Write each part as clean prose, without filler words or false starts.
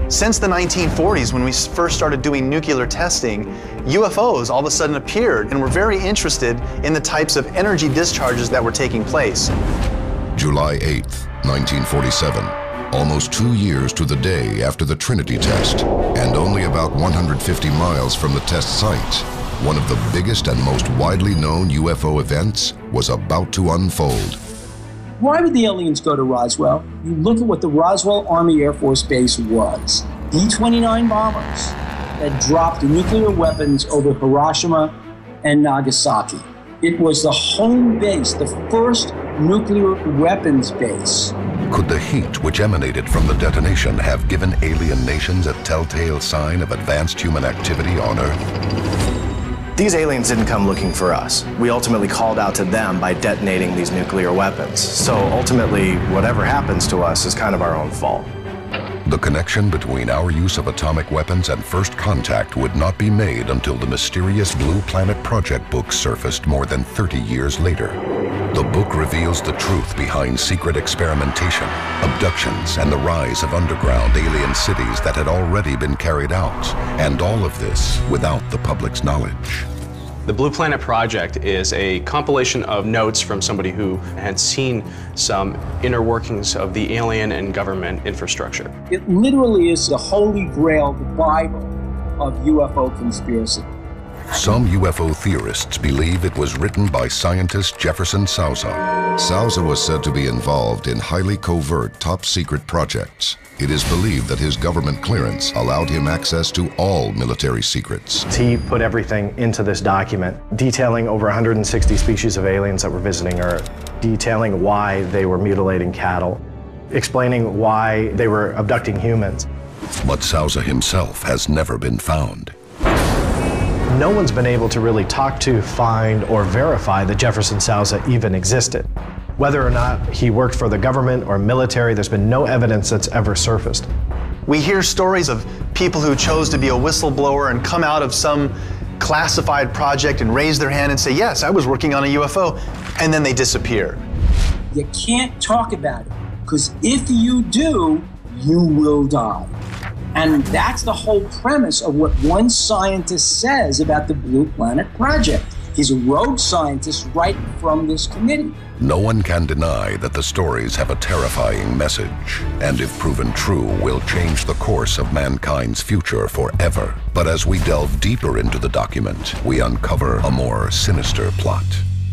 Since the 1940s, when we first started doing nuclear testing, UFOs all of a sudden appeared and were very interested in the types of energy discharges that were taking place. July 8th, 1947, almost 2 years to the day after the Trinity test, and only about 150 miles from the test site, one of the biggest and most widely known UFO events was about to unfold. Why would the aliens go to Roswell? You look at what the Roswell Army Air Force Base was. B-29 bombers that dropped nuclear weapons over Hiroshima and Nagasaki. It was the home base, the first nuclear weapons base. Could the heat which emanated from the detonation have given alien nations a telltale sign of advanced human activity on Earth? These aliens didn't come looking for us. We ultimately called out to them by detonating these nuclear weapons. So ultimately, whatever happens to us is kind of our own fault. The connection between our use of atomic weapons and first contact would not be made until the mysterious Blue Planet Project book surfaced more than 30 years later. The book reveals the truth behind secret experimentation, abductions, and the rise of underground alien cities that had already been carried out, and all of this without the public's knowledge. The Blue Planet Project is a compilation of notes from somebody who had seen some inner workings of the alien and government infrastructure. It literally is the holy grail, the Bible of UFO conspiracy. Some UFO theorists believe it was written by scientist Jefferson Sousa. Sousa was said to be involved in highly covert, top-secret projects. It is believed that his government clearance allowed him access to all military secrets. He put everything into this document, detailing over 160 species of aliens that were visiting Earth, detailing why they were mutilating cattle, explaining why they were abducting humans. But Sousa himself has never been found. No one's been able to really talk to, find, or verify that Jefferson Sousa even existed. Whether or not he worked for the government or military, there's been no evidence that's ever surfaced. We hear stories of people who chose to be a whistleblower and come out of some classified project and raise their hand and say, yes, I was working on a UFO, and then they disappear. You can't talk about it, because if you do, you will die. And that's the whole premise of what one scientist says about the Blue Planet Project. He's a rogue scientist right from this committee. No one can deny that the stories have a terrifying message, and if proven true, will change the course of mankind's future forever. But as we delve deeper into the document, we uncover a more sinister plot.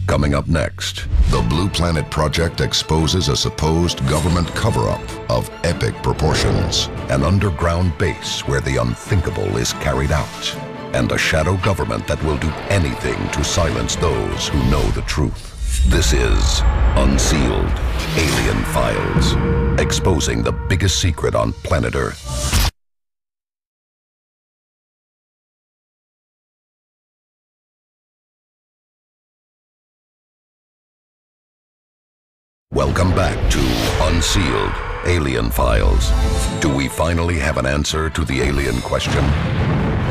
Coming up next, the Blue Planet Project exposes a supposed government cover-up of epic proportions, an underground base where the unthinkable is carried out, and a shadow government that will do anything to silence those who know the truth. This is Unsealed Alien Files, exposing the biggest secret on planet Earth. Welcome back to Unsealed Alien Files. Do we finally have an answer to the alien question?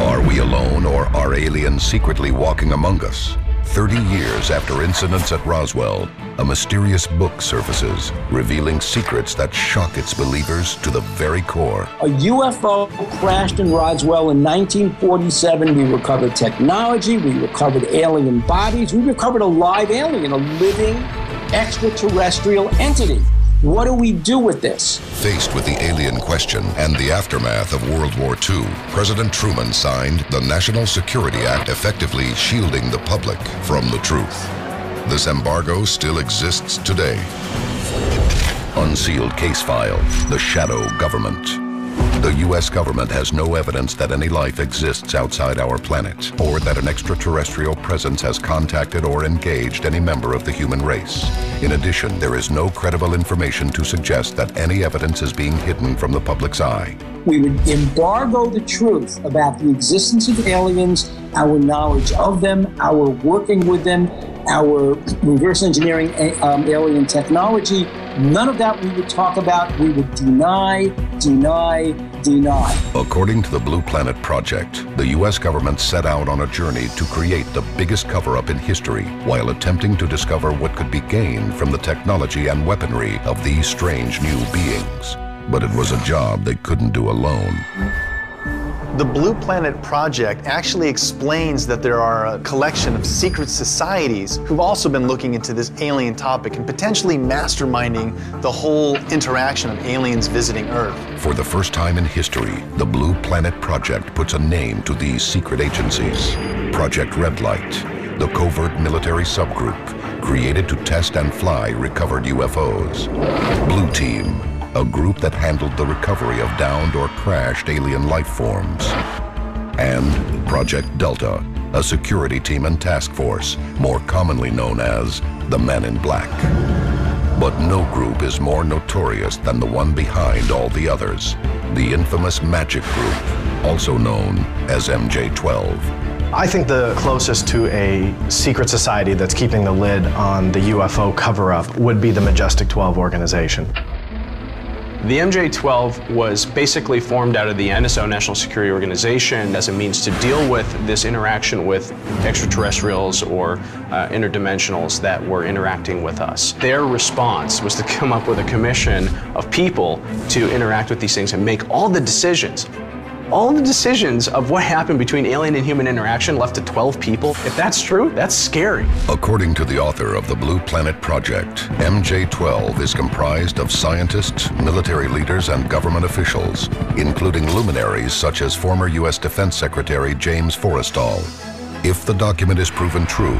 Are we alone, or are aliens secretly walking among us? 30 years after incidents at Roswell, a mysterious book surfaces, revealing secrets that shock its believers to the very core. A UFO crashed in Roswell in 1947. We recovered technology, we recovered alien bodies, we recovered a live alien, a living extraterrestrial entity. What do we do with this? Faced with the alien question and the aftermath of World War II, President Truman signed the National Security Act, effectively shielding the public from the truth. This embargo still exists today. Unsealed Case File, The Shadow Government. The U.S. government has no evidence that any life exists outside our planet, or that an extraterrestrial presence has contacted or engaged any member of the human race. In addition, there is no credible information to suggest that any evidence is being hidden from the public's eye. We would embargo the truth about the existence of aliens, our knowledge of them, our working with them, our reverse engineering alien technology. None of that we would talk about. We would deny, deny, deny. According to the Blue Planet Project, the U.S. government set out on a journey to create the biggest cover-up in history, while attempting to discover what could be gained from the technology and weaponry of these strange new beings. but it was a job they couldn't do alone. The Blue Planet Project actually explains that there are a collection of secret societies who've also been looking into this alien topic and potentially masterminding the whole interaction of aliens visiting Earth. For the first time in history, the Blue Planet Project puts a name to these secret agencies. Project Red Light, the covert military subgroup created to test and fly recovered UFOs. Blue Team, a group that handled the recovery of downed or crashed alien life forms. And Project Delta, a security team and task force, more commonly known as the Men in Black. But no group is more notorious than the one behind all the others, the infamous Magic Group, also known as MJ-12. I think the closest to a secret society that's keeping the lid on the UFO cover-up would be the Majestic 12 organization. The MJ-12 was basically formed out of the NSO, National Security Organization, as a means to deal with this interaction with extraterrestrials or interdimensionals that were interacting with us. Their response was to come up with a commission of people to interact with these things and make all the decisions. All the decisions of what happened between alien and human interaction left to 12 people. If that's true, that's scary. According to the author of the Blue Planet Project, MJ-12 is comprised of scientists, military leaders, and government officials, including luminaries such as former U.S. Defense Secretary James Forrestal. If the document is proven true,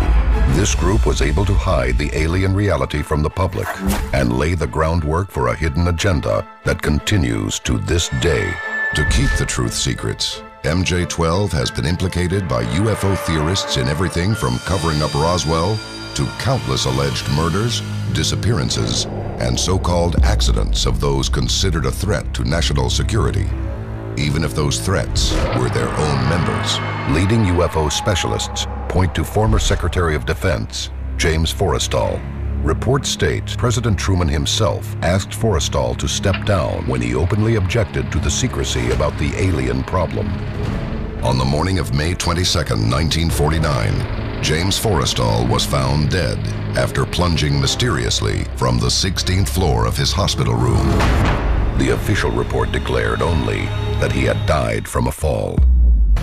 this group was able to hide the alien reality from the public and lay the groundwork for a hidden agenda that continues to this day. To keep the truth secrets, MJ-12 has been implicated by UFO theorists in everything from covering up Roswell to countless alleged murders, disappearances, and so-called accidents of those considered a threat to national security, even if those threats were their own members. Leading UFO specialists point to former Secretary of Defense James Forrestal. Reports state President Truman himself asked Forrestal to step down when he openly objected to the secrecy about the alien problem. On the morning of May 22, 1949, James Forrestal was found dead after plunging mysteriously from the 16th floor of his hospital room. The official report declared only that he had died from a fall.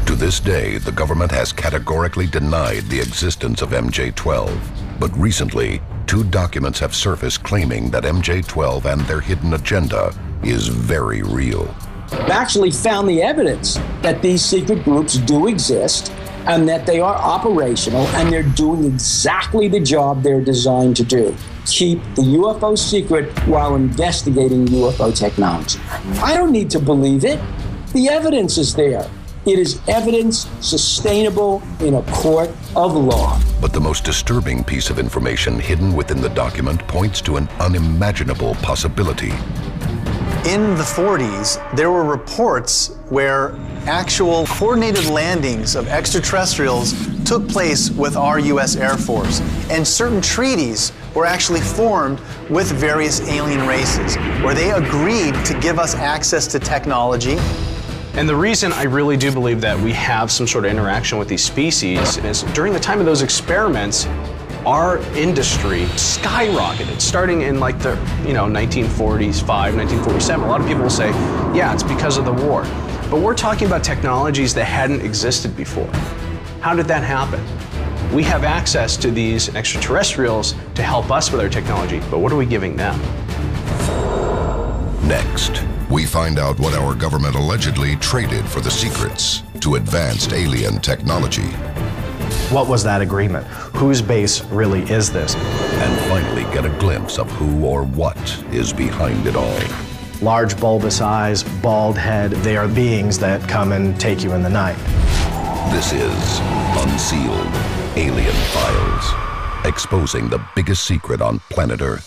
To this day, the government has categorically denied the existence of MJ-12. But recently, 2 documents have surfaced claiming that MJ-12 and their hidden agenda is very real. I've actually found the evidence that these secret groups do exist and that they are operational and they're doing exactly the job they're designed to do. Keep the UFO secret while investigating UFO technology. I don't need to believe it. The evidence is there. It is evidence sustainable in a court of law. But the most disturbing piece of information hidden within the document points to an unimaginable possibility. In the 40s, there were reports where actual coordinated landings of extraterrestrials took place with our U.S. Air Force, and certain treaties were actually formed with various alien races, where they agreed to give us access to technology. And the reason I really do believe that we have some sort of interaction with these species is during the time of those experiments, our industry skyrocketed, starting in like the 1945, 1947. A lot of people will say, yeah, it's because of the war. But we're talking about technologies that hadn't existed before. How did that happen? We have access to these extraterrestrials to help us with our technology, but what are we giving them? Next, we find out what our government allegedly traded for the secrets to advanced alien technology. What was that agreement? Whose base really is this? And finally get a glimpse of who or what is behind it all. Large bulbous eyes, bald head, they are beings that come and take you in the night. This is Unsealed Alien Files, exposing the biggest secret on planet Earth.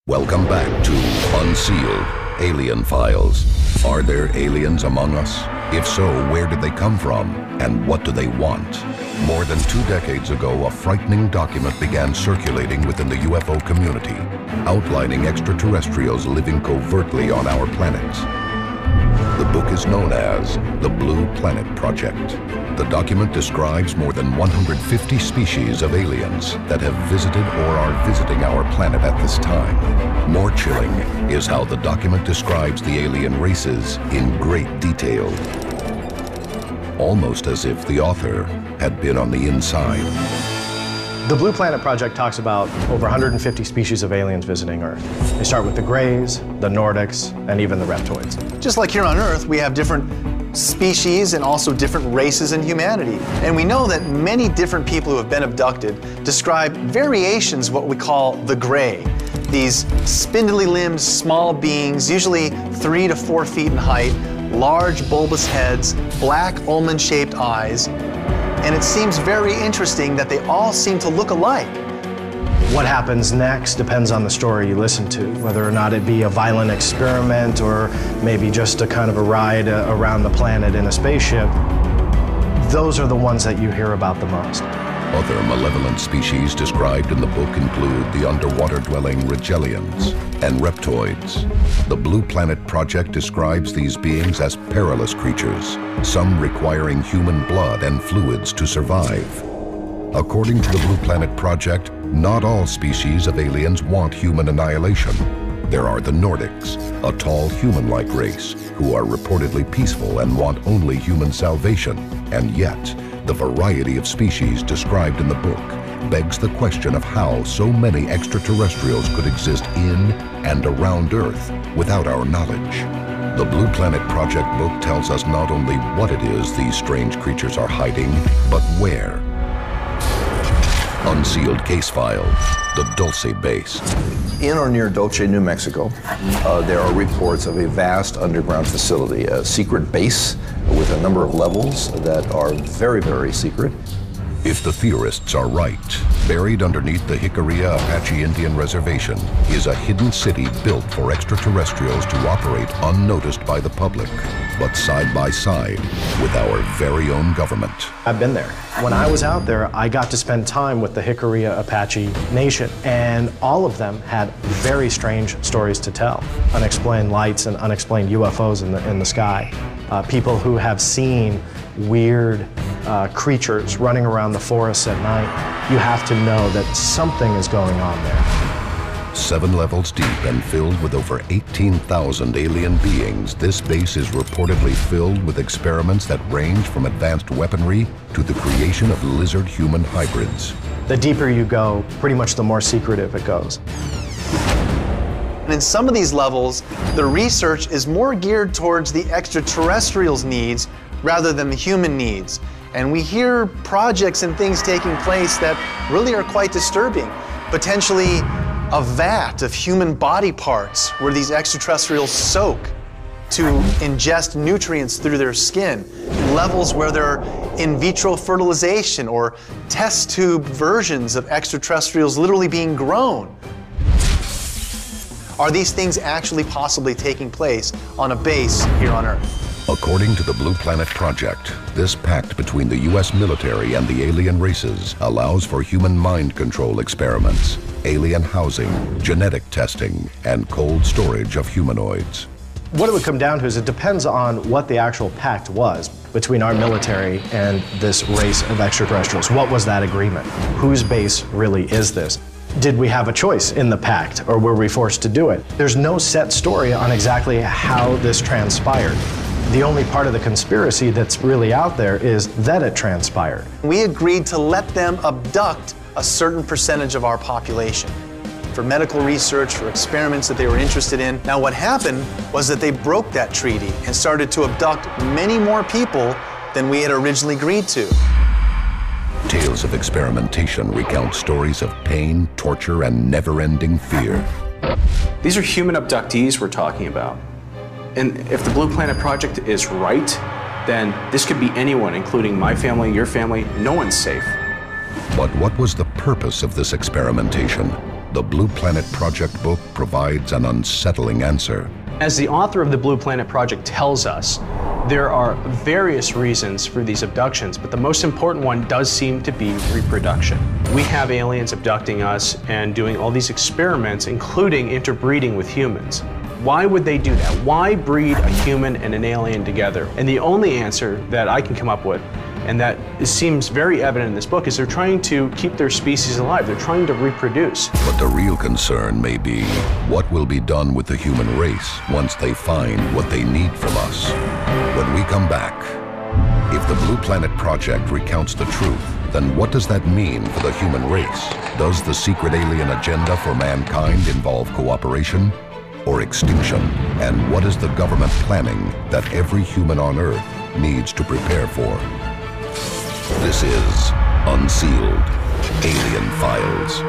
Welcome back to Unsealed Alien Files. Are there aliens among us? If so, where did they come from? And what do they want? More than 2 decades ago, a frightening document began circulating within the UFO community, outlining extraterrestrials living covertly on our planet. The book is known as the Blue Planet Project. The document describes more than 150 species of aliens that have visited or are visiting our planet at this time. More chilling is how the document describes the alien races in great detail, almost as if the author had been on the inside. The Blue Planet Project talks about over 150 species of aliens visiting Earth. They start with the Greys, the Nordics, and even the Reptoids. Just like here on Earth, we have different species and also different races in humanity. And we know that many different people who have been abducted describe variations of what we call the Grey. These spindly limbed, small beings, usually 3 to 4 feet in height, large bulbous heads, black almond-shaped eyes, and it seems very interesting that they all seem to look alike. What happens next depends on the story you listen to, whether or not it be a violent experiment or maybe just a kind of a ride around the planet in a spaceship. Those are the ones that you hear about the most. Other malevolent species described in the book include the underwater-dwelling Rigelians and Reptoids. The Blue Planet Project describes these beings as perilous creatures, some requiring human blood and fluids to survive. According to the Blue Planet Project, not all species of aliens want human annihilation. There are the Nordics, a tall human-like race, who are reportedly peaceful and want only human salvation, and yet, the variety of species described in the book begs the question of how so many extraterrestrials could exist in and around Earth without our knowledge. The Blue Planet Project book tells us not only what it is these strange creatures are hiding, but where. Unsealed case file, the Dulce base. In or near Dulce, New Mexico, there are reports of a vast underground facility, a secret base with a number of levels that are very, very secret. If the theorists are right, buried underneath the Jicarilla Apache Indian Reservation is a hidden city built for extraterrestrials to operate unnoticed by the public, but side by side with our very own government. I've been there. When I was out there, I got to spend time with the Jicarilla Apache Nation, and all of them had very strange stories to tell. Unexplained lights and unexplained UFOs in the sky. People who have seen weird creatures running around the forests at night. You have to know that something is going on there. 7 levels deep and filled with over 18,000 alien beings, this base is reportedly filled with experiments that range from advanced weaponry to the creation of lizard-human hybrids. The deeper you go, pretty much the more secretive it goes. And in some of these levels, the research is more geared towards the extraterrestrials' needs rather than the human needs. And we hear projects and things taking place that really are quite disturbing. Potentially a vat of human body parts where these extraterrestrials soak to ingest nutrients through their skin. Levels where there are in vitro fertilization or test tube versions of extraterrestrials literally being grown. Are these things actually possibly taking place on a base here on Earth? According to the Blue Planet Project, this pact between the U.S. military and the alien races allows for human mind control experiments, alien housing, genetic testing, and cold storage of humanoids. What it would come down to is it depends on what the actual pact was between our military and this race of extraterrestrials. What was that agreement? Whose base really is this? Did we have a choice in the pact, or were we forced to do it? There's no set story on exactly how this transpired. The only part of the conspiracy that's really out there is that it transpired. We agreed to let them abduct a certain percentage of our population for medical research, for experiments that they were interested in. Now what happened was that they broke that treaty and started to abduct many more people than we had originally agreed to. Tales of experimentation recount stories of pain, torture, and never-ending fear. These are human abductees we're talking about. And if the Blue Planet Project is right, then this could be anyone, including my family, your family. No one's safe. But what was the purpose of this experimentation? The Blue Planet Project book provides an unsettling answer. As the author of the Blue Planet Project tells us, there are various reasons for these abductions, but the most important one does seem to be reproduction. We have aliens abducting us and doing all these experiments, including interbreeding with humans. Why would they do that? Why breed a human and an alien together? And the only answer that I can come up with, and that seems very evident in this book, is they're trying to keep their species alive. They're trying to reproduce. But the real concern may be what will be done with the human race once they find what they need from us. When we come back, if the Blue Planet Project recounts the truth, then what does that mean for the human race? Does the secret alien agenda for mankind involve cooperation or extinction? And what is the government planning that every human on Earth needs to prepare for? This is Unsealed Alien Files.